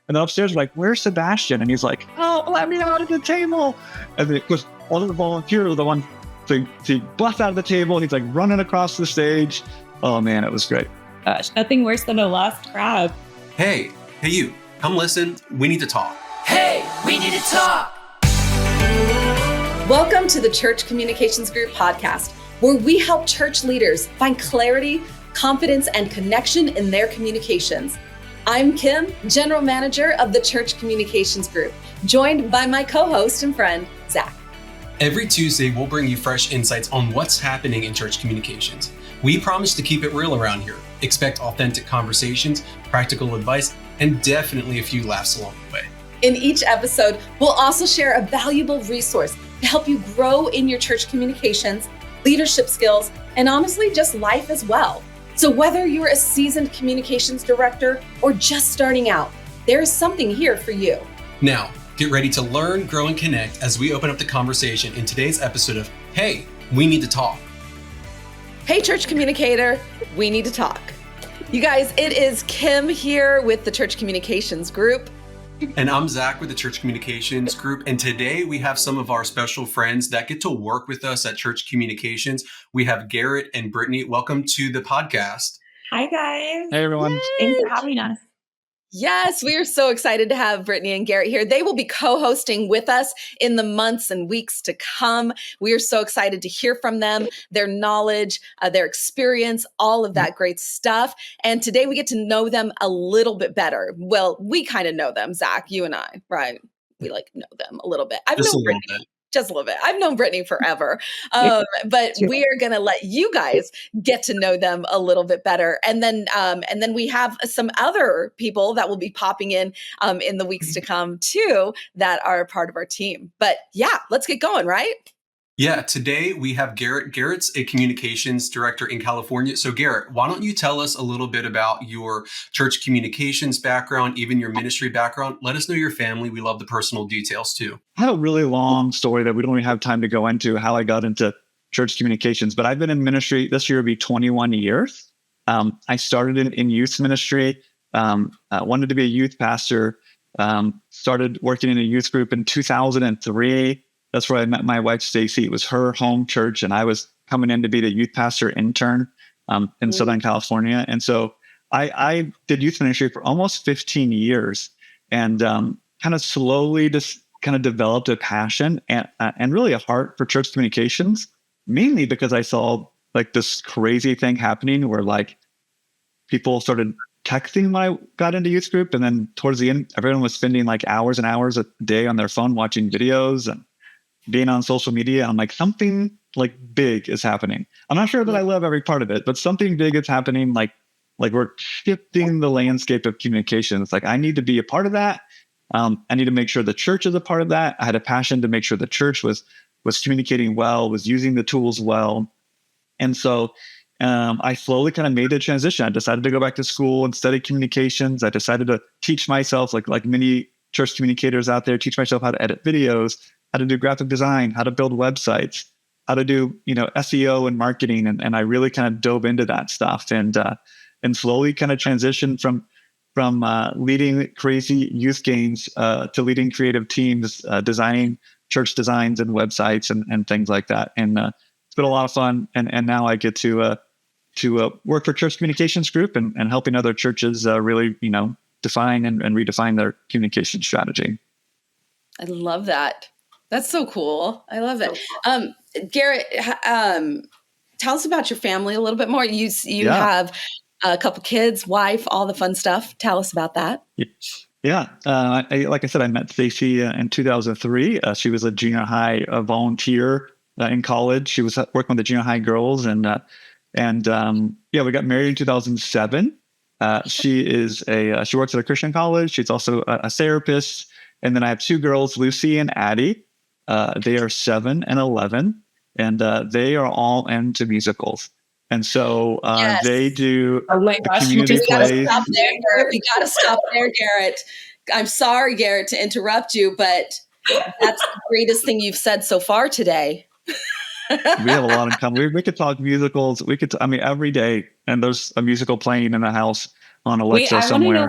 And then upstairs, we're like, where's Sebastian? And he's like, oh, let me out of the table. And then, of course, all of the volunteers are the ones to bust out of the table. He's like running across the stage. Oh man, it was great. Gosh, nothing worse than a lost crab. Hey you, come listen. We need to talk. Hey, we need to talk. Welcome to the Church Communications Group podcast, where we help church leaders find clarity, confidence, and connection in their communications. I'm Kim, General Manager of the Church Communications Group, joined by my co-host and friend, Zach. Every Tuesday, we'll bring you fresh insights on what's happening in church communications. We promise to keep it real around here. Expect authentic conversations, practical advice, and definitely a few laughs along the way. In each episode, we'll also share a valuable resource to help you grow in your church communications, leadership skills, and honestly, just life as well. So whether you're a seasoned communications director or just starting out, there is something here for you. Now, get ready to learn, grow, and connect as we open up the conversation in today's episode of Hey, We Need to Talk. Hey, Church Communicator, we need to talk. You guys, it is Kim here with the Church Communications Group. And I'm Zach with the Church Communications Group. And today we have some of our special friends that get to work with us at Church Communications. We have Garrett and Brittany. Welcome to the podcast. Hi, guys. Hey, everyone. Yay! Thanks for having us. Yes, we are so excited to have Brittany and Garrett here. They will be co-hosting with us in the months and weeks to come. We are so excited to hear from them, their knowledge, their experience, all of that great stuff. And today we get to know them a little bit better. Well, we kind of know them, Zach, you and I, right? We know them a little bit. I've known Brittany. Just a little bit. I've known Brittany forever, but we are going to let you guys get to know them a little bit better, and then we have some other people that will be popping in the weeks to come too that are a part of our team. But yeah, let's get going, right? Yeah, today we have Garrett. Garrett's a communications director in California. So Garrett, why don't you tell us a little bit about your church communications background, even your ministry background? Let us know your family. We love the personal details too. I have a really long story that we don't even have time to go into how I got into church communications, but I've been in ministry. This year will be 21 years. I started in youth ministry, wanted to be a youth pastor, started working in a youth group in 2003. That's where I met my wife, Stacy. It was her home church, and I was coming in to be the youth pastor intern in Southern California. And so I did youth ministry for almost 15 years and kind of slowly just kind of developed a passion and really a heart for church communications, mainly because I saw this crazy thing happening where people started texting when I got into youth group. And then towards the end, everyone was spending hours and hours a day on their phone watching videos and being on social media. I'm like, something big is happening. I'm not sure that I love every part of it, but something big is happening. Like we're shifting the landscape of communications. I need to be a part of that. I need to make sure the church is a part of that. I had a passion to make sure the church was communicating well, was using the tools well. And so I slowly kind of made the transition. I decided to go back to school and study communications. I decided to teach myself, like many church communicators out there, teach myself how to edit videos, how to do graphic design, how to build websites, how to do, SEO and marketing. And I really kind of dove into that stuff and slowly kind of transitioned from leading crazy youth games to leading creative teams, designing church designs and websites and things like that. And it's been a lot of fun. And now I get to work for Church Communications Group and helping other churches really, define and redefine their communication strategy. I love that. That's so cool. I love it. Garrett, tell us about your family a little bit more. You have a couple kids, wife, all the fun stuff. Tell us about that. Yeah. Like I said, I met Stacy in 2003. She was a junior high volunteer in college. She was working with the junior high girls, and we got married in 2007. She works at a Christian college. She's also a therapist. And then I have two girls, Lucy and Addie. They are 7 and 11, and they are all into musicals. And so they do community plays. We got to stop there, Garrett. I'm sorry, Garrett, to interrupt you, but that's the greatest thing you've said so far today. We have a lot in common. We could talk musicals. Every day, and there's a musical playing in the house on Wait, Alexa I want to know somewhere.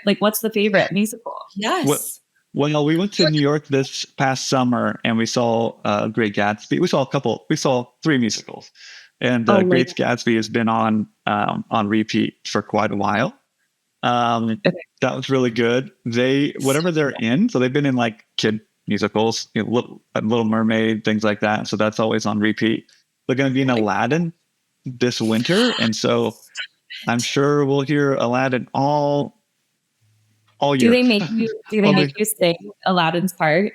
what what's the favorite musical? Yes. Well, we went to New York this past summer and we saw Great Gatsby. We saw 3 musicals, and Oh my Great God. Gatsby has been on repeat for quite a while. Okay. That was really good. Whatever they're in, so they've been in like kid musicals, Little Mermaid, things like that. So that's always on repeat. They're going to be in Aladdin this winter, and so I'm sure we'll hear Aladdin all Do year. they make you sing Aladdin's part?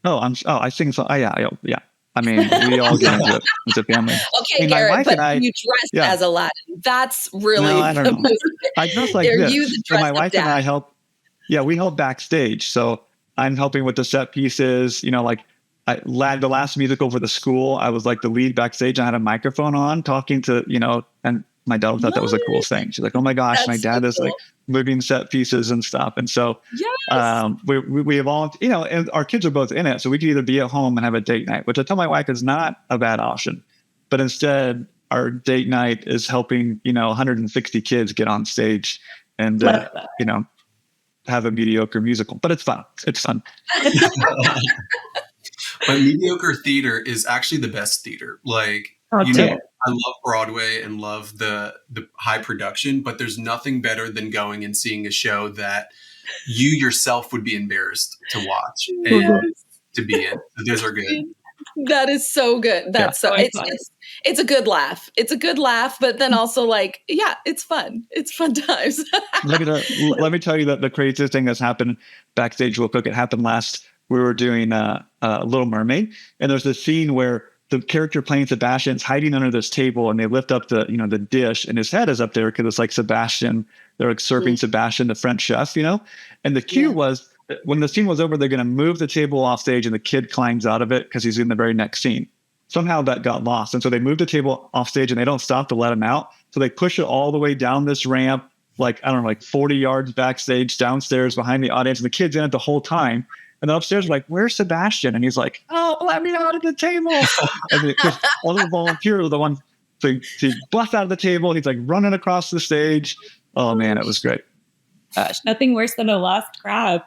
I sing so. Yeah. I mean, we all get into it as a family. I Okay, mean, my Garrett, wife but and I. you dressed Yeah. as Aladdin. That's No, really I don't the know. most. I dress like Are this. you the So my dress-up wife and I dad? help. Yeah, we help backstage. So I'm helping with the set pieces. Like the last musical for the school, I was like the lead backstage. I had a microphone on talking to, and my daughter thought that was the coolest thing. She's like, "Oh my gosh, my That's so dad is cool. like moving set pieces and stuff." And so Yes. we evolved, and our kids are both in it. So we could either be at home and have a date night, which I tell my wife is not a bad option. But instead, our date night is helping, 160 kids get on stage and, Love that. have a mediocre musical. But it's fun. It's fun. But mediocre theater is actually the best theater. Like, Oh, dude. I love Broadway and love the high production, but there's nothing better than going and seeing a show that you yourself would be embarrassed to watch and to be in. Those are good. That is so good. That's so Always fun. it's a good laugh. It's a good laugh, but then also like, yeah, it's fun. It's fun times. Let me tell you that the craziest thing that's happened backstage real quick. It happened we were doing Little Mermaid, and there's this scene where the character playing Sebastian's hiding under this table, and they lift up the dish, and his head is up there because it's like Sebastian. They're like serving Sebastian, the French chef, And the cue was when the scene was over, they're going to move the table off stage, and the kid climbs out of it because he's in the very next scene. Somehow that got lost, and so they moved the table off stage, and they don't stop to let him out. So they push it all the way down this ramp, like 40 yards backstage, downstairs behind the audience, and the kid's in it the whole time. And then upstairs, we're like, "Where's Sebastian?" And he's like, "Oh, let me out of the table." And because all the volunteers are the ones, so he busts out of the table. He's like running across the stage. Oh man, it was great. Gosh, nothing worse than a lost crab.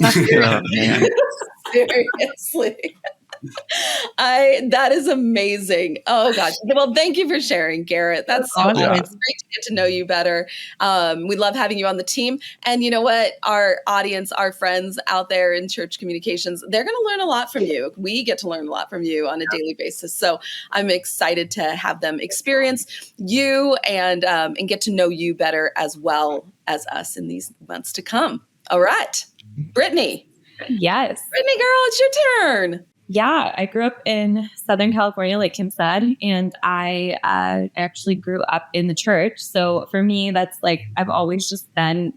Oh, man. Seriously. That is amazing. Oh gosh. Well, thank you for sharing, Garrett. That's so awesome. awesome. It's great to get to know you better. We love having you on the team. And you know what? Our audience, our friends out there in church communications, they're going to learn a lot from you. We get to learn a lot from you on a daily basis. So I'm excited to have them experience you and get to know you better as well as us in these months to come. All right. Brittany. Yes. Brittany, girl, it's your turn. Yeah, I grew up in Southern California, like Kim said, and I actually grew up in the church. So for me, that's like, I've always just been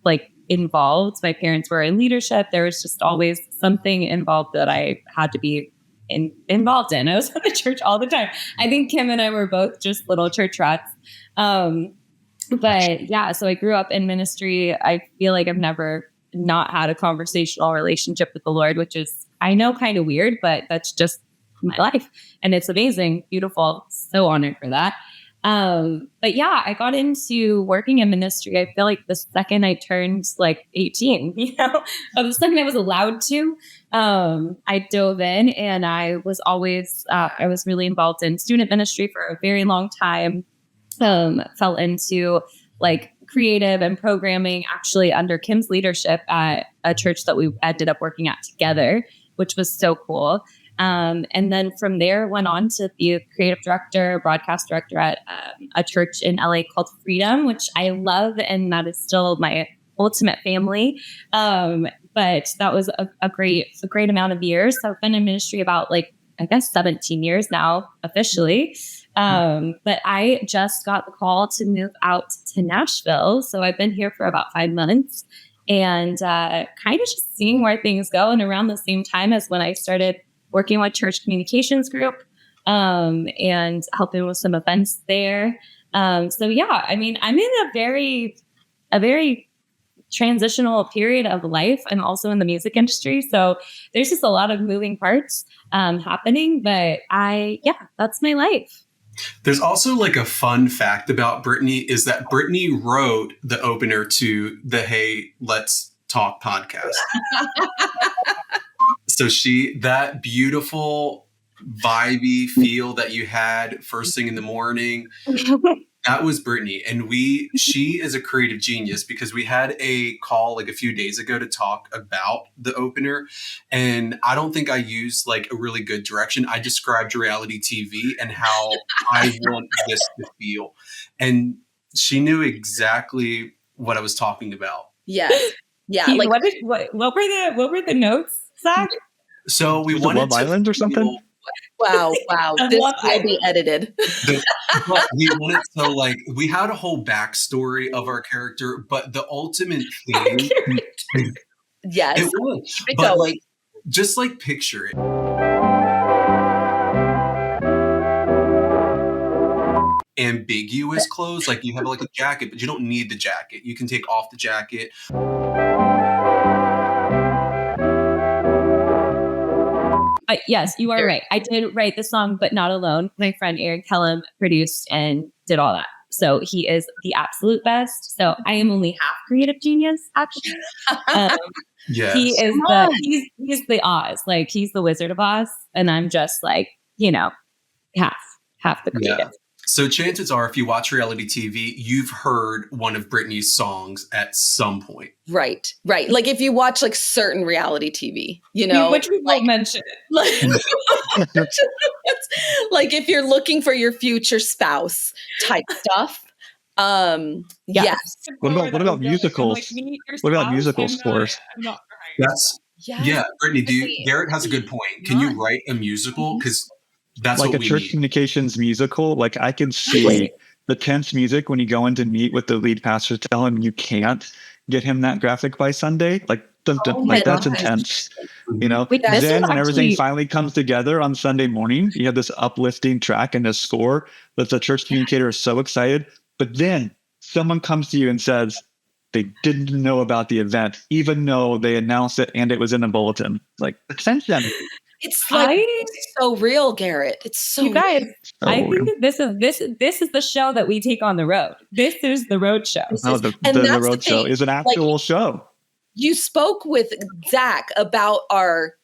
like involved. My parents were in leadership. There was just always something involved that I had to be involved in. I was at the church all the time. I think Kim and I were both just little church rats. But yeah, so I grew up in ministry. I feel like I've never not had a conversational relationship with the Lord, which is, I know, kind of weird, but that's just my life. And it's amazing, beautiful, so honored for that. But yeah, I got into working in ministry. I feel like the second I turned like 18, or the second I was allowed to, I dove in, and I was always, I was really involved in student ministry for a very long time. Fell into like creative and programming actually under Kim's leadership at a church that we ended up working at together, which was so cool. And then from there went on to be a creative director, broadcast director at a church in LA called Freedom, which I love. And that is still my ultimate family. But that was a great amount of years. So I've been in ministry about 17 years now, officially. But I just got the call to move out to Nashville. So I've been here for about 5 months and kind of just seeing where things go. And around the same time as when I started working with Church Communications Group and helping with some events there. So yeah, I mean, I'm in a very transitional period of life and also in the music industry. So there's just a lot of moving parts happening. But that's my life. There's also like a fun fact about Brittany is that Brittany wrote the opener to the Hey, Let's Talk podcast. So that beautiful vibey feel that you had first thing in the morning, that was Brittany. And she is a creative genius because we had a call like a few days ago to talk about the opener. And I don't think I used like a really good direction. I described reality TV and how I want this to feel. And she knew exactly what I was talking about. Yes. Yeah. Like what were the notes, Zach? So we Was it wanted Love Island or something? Wow. This will be edited. We wanted we had a whole backstory of our character, but the ultimate thing, yes, it was. But just picture it. Ambiguous clothes, like you have like a jacket, but you don't need the jacket. You can take off the jacket. Yes, you are right. I did write the song, but not alone. My friend Aaron Kellum produced and did all that. So he is the absolute best. So I am only half creative genius, actually. Yes. He is he's the Oz. Like he's the Wizard of Oz. And I'm just like, half the creative. Yeah. So chances are, if you watch reality TV, you've heard one of Brittany's songs at some point. Right. Like if you watch like certain reality TV, which we won't mention. Like if you're looking for your future spouse type stuff. Yes. What about musicals? What about musicals for us? Yeah, Brittany, Garrett has a good point. Can you write a musical? Because that's like what a we church need. communications musical. Like I can see the tense music when you go in to meet with the lead pastor, tell him you can't get him that graphic by Sunday. That's intense, Wait, then when everything finally comes together on Sunday morning, you have this uplifting track and a score that the church communicator is so excited. But then someone comes to you and says they didn't know about the event, even though they announced it and it was in a bulletin. Like the tension. It's so real, Garrett. It's so you guys. real. I think that this is the show that we take on the road. This is the road show. The road show is an actual show. You spoke with Zach about our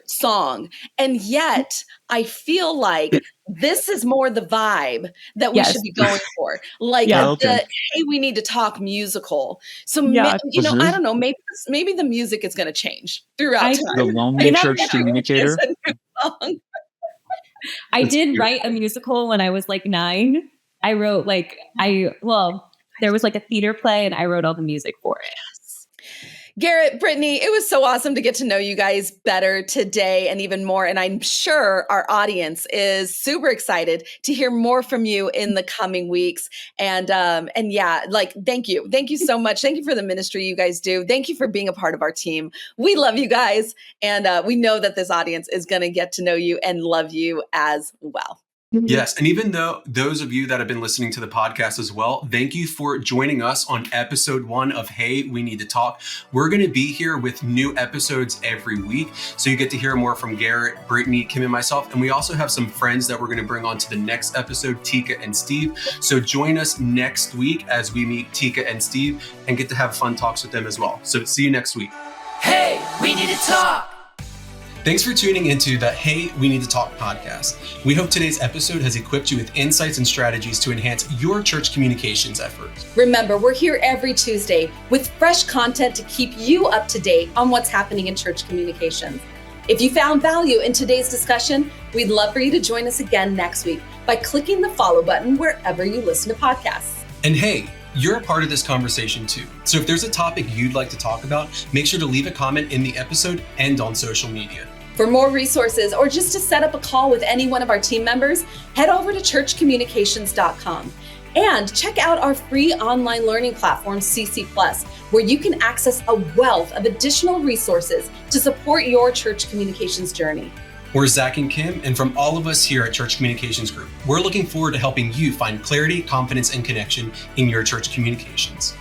song, and yet I feel like this is more the vibe that we should be going for. Hey, we need to talk musical. So I don't know, maybe the music is going to change throughout time. The Lonely Church Communicator. I did write a musical when I was like 9. I wrote there was like a theater play and I wrote all the music for it. Garrett, Brittany, it was so awesome to get to know you guys better today and even more. And I'm sure our audience is super excited to hear more from you in the coming weeks. And thank you. Thank you so much. Thank you for the ministry you guys do. Thank you for being a part of our team. We love you guys. And we know that this audience is going to get to know you and love you as well. Yes. And even though those of you that have been listening to the podcast as well, thank you for joining us on episode 1 of Hey, We Need to Talk. We're going to be here with new episodes every week. So you get to hear more from Garrett, Brittany, Kim, and myself. And we also have some friends that we're going to bring on to the next episode, Tika and Steve. So join us next week as we meet Tika and Steve and get to have fun talks with them as well. So see you next week. Hey, we need to talk. Thanks for tuning into the Hey, We Need to Talk podcast. We hope today's episode has equipped you with insights and strategies to enhance your church communications efforts. Remember, we're here every Tuesday with fresh content to keep you up to date on what's happening in church communications. If you found value in today's discussion, we'd love for you to join us again next week by clicking the follow button wherever you listen to podcasts. And hey, you're a part of this conversation too. So if there's a topic you'd like to talk about, make sure to leave a comment in the episode and on social media. For more resources or just to set up a call with any one of our team members, head over to churchcommunications.com and check out our free online learning platform, CC+, where you can access a wealth of additional resources to support your church communications journey. We're Zach and Kim, and from all of us here at Church Communications Group, we're looking forward to helping you find clarity, confidence, and connection in your church communications.